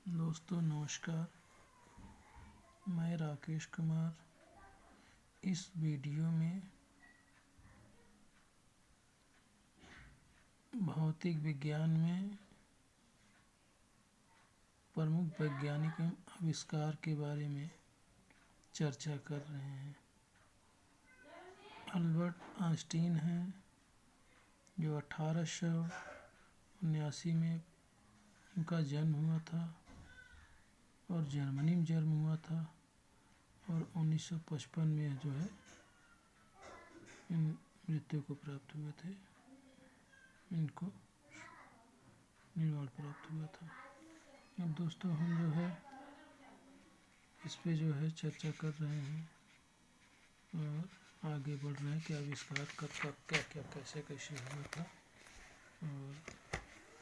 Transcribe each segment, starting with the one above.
दोस्तों नमस्कार, मैं राकेश कुमार इस वीडियो में भौतिक विज्ञान में प्रमुख वैज्ञानिक आविष्कार के बारे में चर्चा कर रहे हैं। अल्बर्ट आइंस्टीन हैं जो 1879 में उनका जन्म हुआ था और जर्मनी में जन्म हुआ था और 1955 में जो है मृत्यु को प्राप्त हुए थे, इनको निर्वाण प्राप्त हुआ था। अब दोस्तों हम जो है इस पे जो है चर्चा कर रहे हैं और आगे बढ़ रहे हैं कि आविष्कार कब कब क्या क्या कैसे कैसे हुआ था और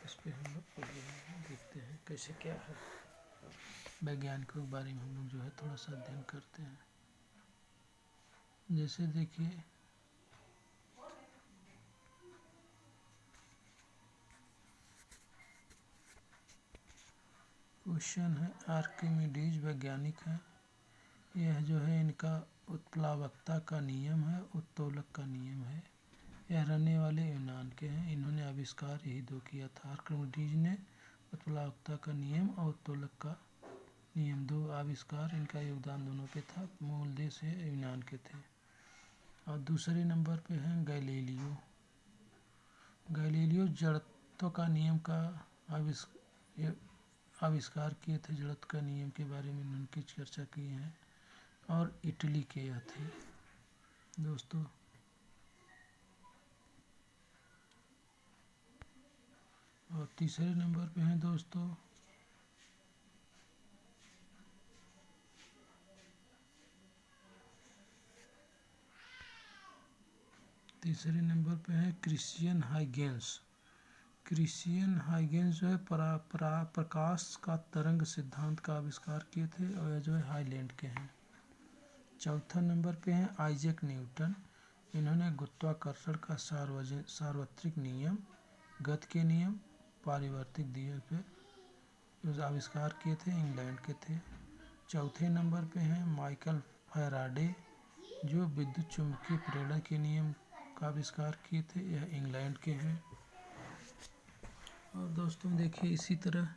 इस पे हम लोग पढ़ रहे हैं, देखते हैं कैसे क्या है। वैज्ञानिकों के बारे में हम लोग जो है थोड़ा सा अध्ययन करते हैं। जैसे देखिए क्वेश्चन है, आर्किमिडीज वैज्ञानिक है। यह जो है इनका उत्प्लावकता का नियम है, उत्तोलक का नियम है। यह रहने वाले यूनान के हैं। इन्होंने आविष्कार यही दो किया था। आर्किमिडीज ने उत्प्लावकता का नियम और उत्तोलक का नियम, दो आविष्कार, इनका योगदान दोनों पे था। मूल देश है यूनान के थे। और दूसरे नंबर पे हैं गैलीलियो। गैलीलियो जड़त्व का नियम का आविष्कार किए थे। जड़त्व का नियम के बारे में उनकी चर्चा की है और इटली के यह थे दोस्तों। और तीसरे नंबर पे हैं दोस्तों क्रिश्चियन हाइगेंस। क्रिश्चियन हाइगेंस जो है प्रकाश का तरंग सिद्धांत का आविष्कार किए थे और यह जो है हाईलैंड के हैं। चौथा नंबर पे हैं आइजैक न्यूटन। इन्होंने गुरुत्वाकर्षण का सार्वत्रिक नियम, गति के नियम, पारिवर्तिक नियम पे आविष्कार किए थे, इंग्लैंड के थे। चौथे नंबर पे हैं माइकल फैराडे जो विद्युत चुम्बकीय प्रेरण के नियम का आविष्कार किए थे, यह इंग्लैंड के हैं। और दोस्तों देखिए इसी तरह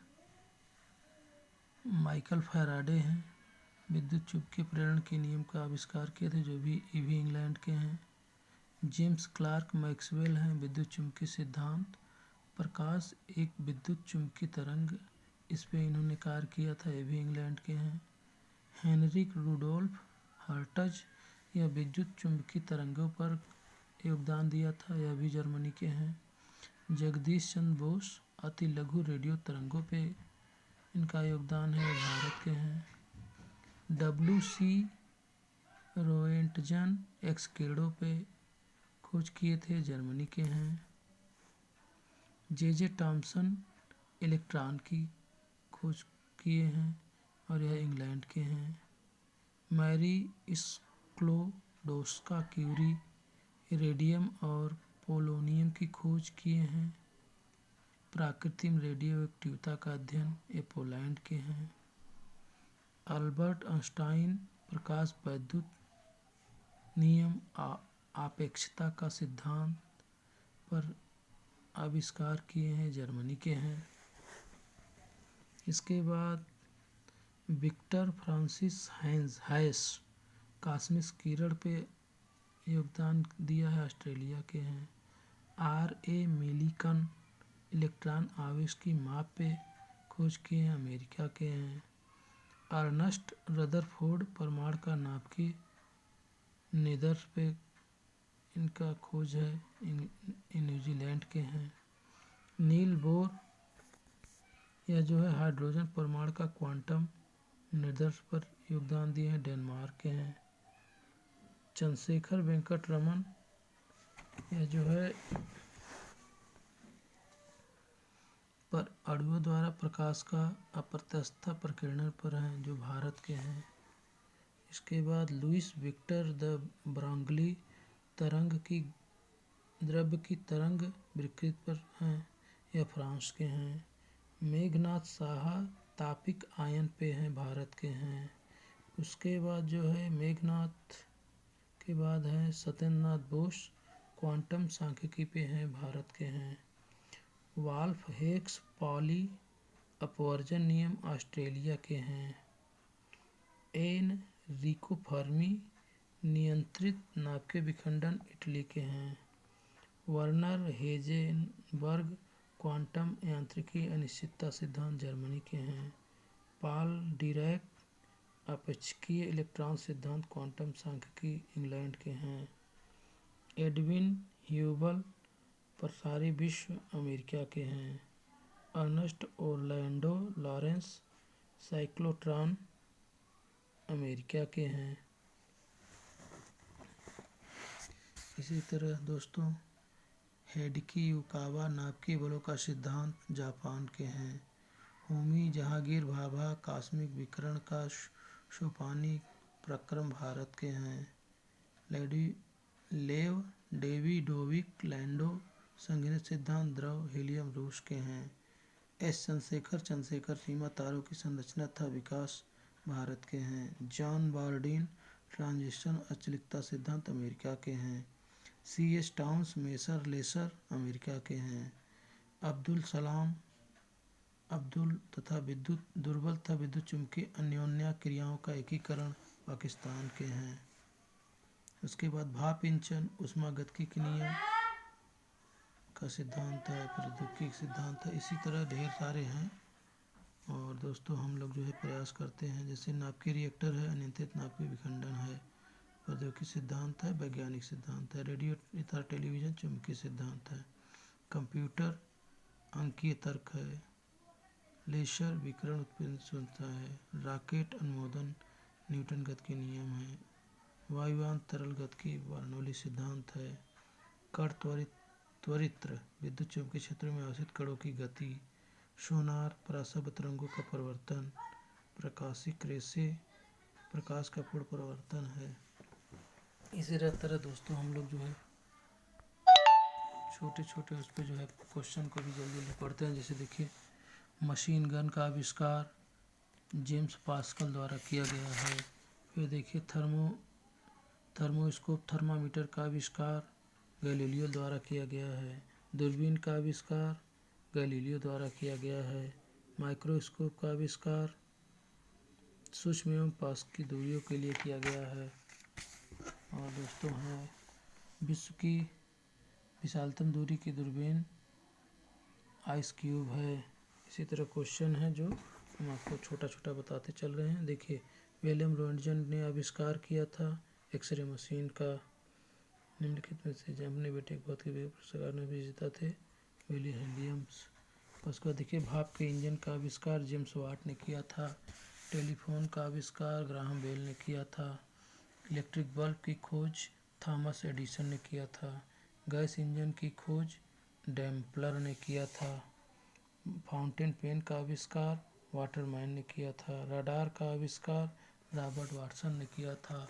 माइकल फैराडे हैं, विद्युत चुम्बकीय प्रेरण के नियम का आविष्कार किए थे, जो भी ये भी इंग्लैंड के हैं। जेम्स क्लार्क मैक्सवेल हैं, विद्युत चुम्बकीय सिद्धांत, प्रकाश एक विद्युत चुम्बकीय तरंग, इस पे इन्होंने कार्य किया था, ये भी इंग्लैंड के हैं। हेनरिक रुडोल्फ हर्ट्ज, यह विद्युत चुम्बकीय तरंगों पर योगदान दिया था, यह भी जर्मनी के हैं। जगदीश चंद्र बोस, अति लघु रेडियो तरंगों पे इनका योगदान है, भारत के हैं। WC रोएंटजन एक्सकेडो पे खोज किए थे, जर्मनी के हैं। JJ थॉम्सन इलेक्ट्रॉन की खोज किए हैं और यह इंग्लैंड के हैं। मैरी स्क्लोडोस्का क्यूरी रेडियम और पोलोनियम की खोज किए हैं। प्राकृतिक रेडियो एक्टिविटी का अध्ययन, ये पोलैंड के हैं। अल्बर्ट आइंस्टाइन प्रकाश वैद्युत नियम, आपेक्षिकता का सिद्धांत पर आविष्कार किए हैं, जर्मनी के हैं। इसके बाद विक्टर फ्रांसिस हैस कॉस्मिक किरण पे योगदान दिया है, ऑस्ट्रेलिया के हैं। RA मिलिकन इलेक्ट्रॉन आवेश की माप पे खोज किए हैं, अमेरिका के हैं। अर्नस्ट रदरफोर्ड परमाणु का नाभिकीय निदर्श पे इनका खोज है, न्यूजीलैंड के हैं। नील बोर, यह जो है हाइड्रोजन परमाणु का क्वांटम निर्दर्श पर योगदान दिए हैं, डेनमार्क के हैं। चंद्रशेखर वेंकट रमन, यह जो है पर अणुओं द्वारा प्रकाश का अप्रत्यक्ष प्रकीर्णन पर हैं, जो भारत के हैं। इसके बाद लुइस विक्टर द ब्रांगली तरंग की द्रव्य की तरंग विकृति पर हैं, यह फ्रांस के हैं। मेघनाथ साहा तापिक आयन पे हैं, भारत के हैं। उसके बाद जो है मेघनाथ के बाद है सत्येंद्रनाथ बोस, क्वांटम सांख्यिकी पे हैं, भारत के हैं। वाल्फ हेक्स पॉली अपवर्जन नियम ऑस्ट्रेलिया के हैं। एन रिको फर्मी नियंत्रित नाभिकीय विखंडन इटली के हैं। वर्नर हेजेनबर्ग क्वांटम यांत्रिकी अनिश्चितता सिद्धांत जर्मनी के हैं। पॉल डिरैक अपेक्षकीय इलेक्ट्रॉन सिद्धांत क्वांटम सांख्यिकी इंग्लैंड के हैं। एडविन ह्यूबल प्रसारी विश्व अमेरिका के हैं। Ernst Orlando Lawrence cyclotron America के हैं। इसी तरह दोस्तों हेडकी युकावा नाभिकीय बलों का सिद्धांत जापान के हैं। होमी जहांगीर भाभा कॉस्मिक विकिरण का सोपानी प्रक्रम भारत के हैं। लेव डेविडोविक लैंडो संगणित सिद्धांत द्रव हीलियम रूस के हैं। एस चंद्रशेखर सीमा तारों की संरचना तथा विकास भारत के हैं। जॉन बार्डीन ट्रांजिशन अचलिकता सिद्धांत अमेरिका के हैं। C.S. Towns measure laser America के हैं। अब्दुल तथा विद्युत दुर्बल तथा विद्युत चुम्बकीय अन्योन्या क्रियाओं का एकीकरण पाकिस्तान के हैं। उसके बाद भाप इंचन ऊष्मागतिकी नियम का सिद्धांत है, प्रौद्योगिकी सिद्धांत है। इसी तरह ढेर सारे हैं। और दोस्तों हम लोग जो है प्रयास करते हैं, जैसे नाभिकीय रिएक्टर है, अनियंत्रित नाभिकीय विखंडन है, प्रौद्योगिकी सिद्धांत है, वैज्ञानिक सिद्धांत है, रेडियो तथा टेलीविजन चुंबकीय सिद्धांत है, कंप्यूटर अंकीय तर्क है, लेसर विकिरण उत्पन्न है, रॉकेट अनुमोदन न्यूटन गति के नियम है, वायुयान तरल गति बर्नौली सिद्धांत है, कण त्वरित्र विद्युत चुम्बकीय क्षेत्रों में अवस्थित कणों की गति, सोनार परासव तरंगों का परिवर्तन, प्रकाशिक रेशे प्रकाश का पूर्ण परिवर्तन है। इसी तरह दोस्तों हम लोग जो है छोटे छोटे उस पर जो है क्वेश्चन को भी जल्दी जल्दी पढ़ते हैं। जैसे देखिए मशीन गन का आविष्कार जेम्स पास्कल द्वारा किया गया है। फिर देखिए थर्मोस्कोप थर्मामीटर का आविष्कार गैलीलियो द्वारा किया गया है। दूरबीन का आविष्कार गैलीलियो द्वारा किया गया है। माइक्रोस्कोप का आविष्कार सूक्ष्म एवं पास की दूरियों के लिए किया गया है। और दोस्तों है विश्व की विशालतम दूरी की दूरबीन आइस क्यूब है। इसी तरह क्वेश्चन है जो हम आपको छोटा छोटा बताते चल रहे हैं। देखिए विलियम रोन्टगन ने आविष्कार किया था एक्सरे मशीन का। निम्नलिखित में से अपने बेटे भौतिक पुरस्कार में भी जीता थे विलियम्स। उसके बाद देखिए भाप के इंजन का आविष्कार जेम्स वाट ने किया था। टेलीफोन का आविष्कार ग्राहम बेल ने किया था। इलेक्ट्रिक बल्ब की खोज थॉमस एडिसन ने किया था। गैस इंजन की खोज डैम्पलर ने किया था। फाउंटेन पेन का आविष्कार वाटरमैन ने किया था। रडार का आविष्कार रॉबर्ट वाटसन ने किया था।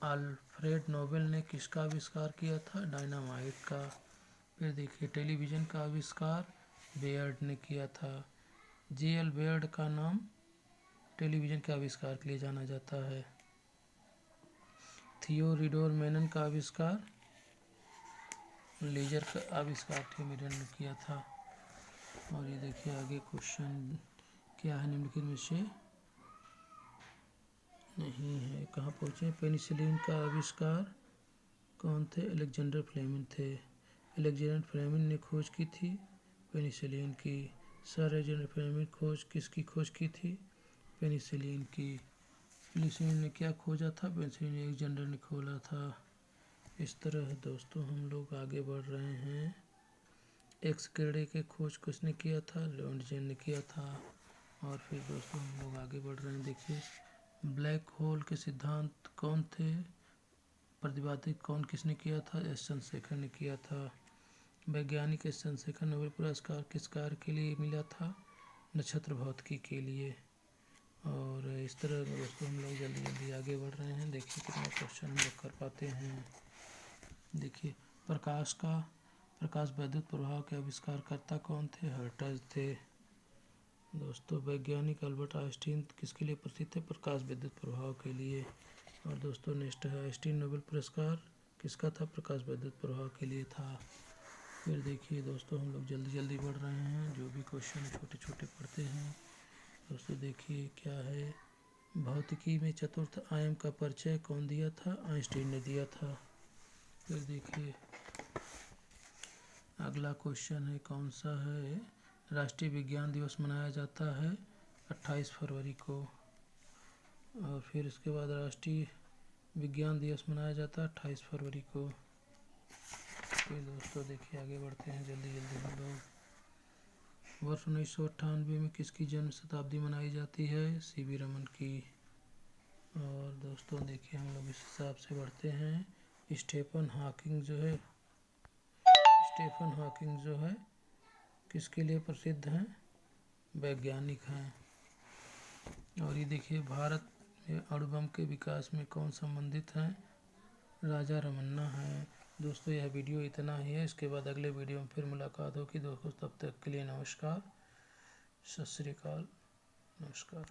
अल्फ्रेड नोबेल ने किसका आविष्कार किया था? डायनामाइट का। फिर देखिए टेलीविज़न का आविष्कार बेयर्ड ने किया था। J.L. बेयर्ड का नाम टेलीविज़न के आविष्कार के लिए जाना जाता है। थियोडोर मैनन का आविष्कार लेजर का आविष्कार थियोडोर ने किया था। और ये देखिए आगे क्वेश्चन क्या है निम्नलिखित में से नहीं है। कहाँ पहुँचे? पेनिसिलिन का आविष्कार कौन थे? अलेक्जेंडर फ्लेमिंग थे। अलेक्जेंडर फ्लेमिंग ने खोज की थी पेनिसिलिन की। सर अलेक्जेंडर फ्लेमिंग किसकी खोज की थी? पेनिसिलिन की। पेनिसिलिन ने क्या खोजा था? पेनिसिलिन अलेक्जेंडर ने खोला था। इस तरह दोस्तों हम लोग आगे बढ़ रहे हैं। एक्स किरणें की खोज किसने किया था? रोन्टगन ने किया था। और फिर दोस्तों हम लोग आगे बढ़ रहे हैं। देखिए ब्लैक होल के सिद्धांत कौन थे प्रतिपादित किसने किया था? एस चंद्रशेखर ने किया था। वैज्ञानिक एस चंद्रशेखर नोबेल पुरस्कार किस कार्य के लिए मिला था? नक्षत्र भौतिकी के लिए। और इस तरह दोस्तों हम लोग जल्दी जल्दी आगे बढ़ रहे हैं। देखिए कितना क्वेश्चन हम लोग कर पाते हैं। देखिए प्रकाश वैद्युत प्रभाव के आविष्कारकर्ता कौन थे? हर्ट्ज थे। दोस्तों वैज्ञानिक अल्बर्ट आइंस्टीन किसके लिए प्रसिद्ध है? प्रकाश विद्युत प्रभाव के लिए। और दोस्तों नेक्स्ट है आइंस्टीन नोबेल पुरस्कार किसका था? प्रकाश विद्युत प्रभाव के लिए था। फिर देखिए दोस्तों हम लोग जल्दी जल्दी बढ़ रहे हैं, जो भी क्वेश्चन छोटे छोटे पढ़ते हैं। दोस्तों देखिए क्या है, भौतिकी में चतुर्थ आयाम का परिचय कौन दिया था? आइंस्टीन ने दिया था। फिर देखिए अगला क्वेश्चन है कौन सा है, राष्ट्रीय विज्ञान दिवस मनाया जाता है 28 फरवरी को। और फिर इसके बाद राष्ट्रीय विज्ञान दिवस मनाया जाता है 28 फरवरी को। फिर दोस्तों देखिए आगे बढ़ते हैं जल्दी जल्दी हम लोग। वर्ष 1998 में किसकी जन्म शताब्दी मनाई जाती है? सीवी रमन की। और दोस्तों देखिए हम लोग इस हिसाब से बढ़ते हैं। स्टीफन हॉकिंग जो है किसके लिए प्रसिद्ध हैं? वैज्ञानिक हैं। और ये देखिए भारत में अणु बम के विकास में कौन संबंधित हैं? राजा रमन्ना हैं। दोस्तों यह वीडियो इतना ही है, इसके बाद अगले वीडियो में फिर मुलाकात होगी दोस्तों। तब तक के लिए नमस्कार, सत श्री अकाल, नमस्कार।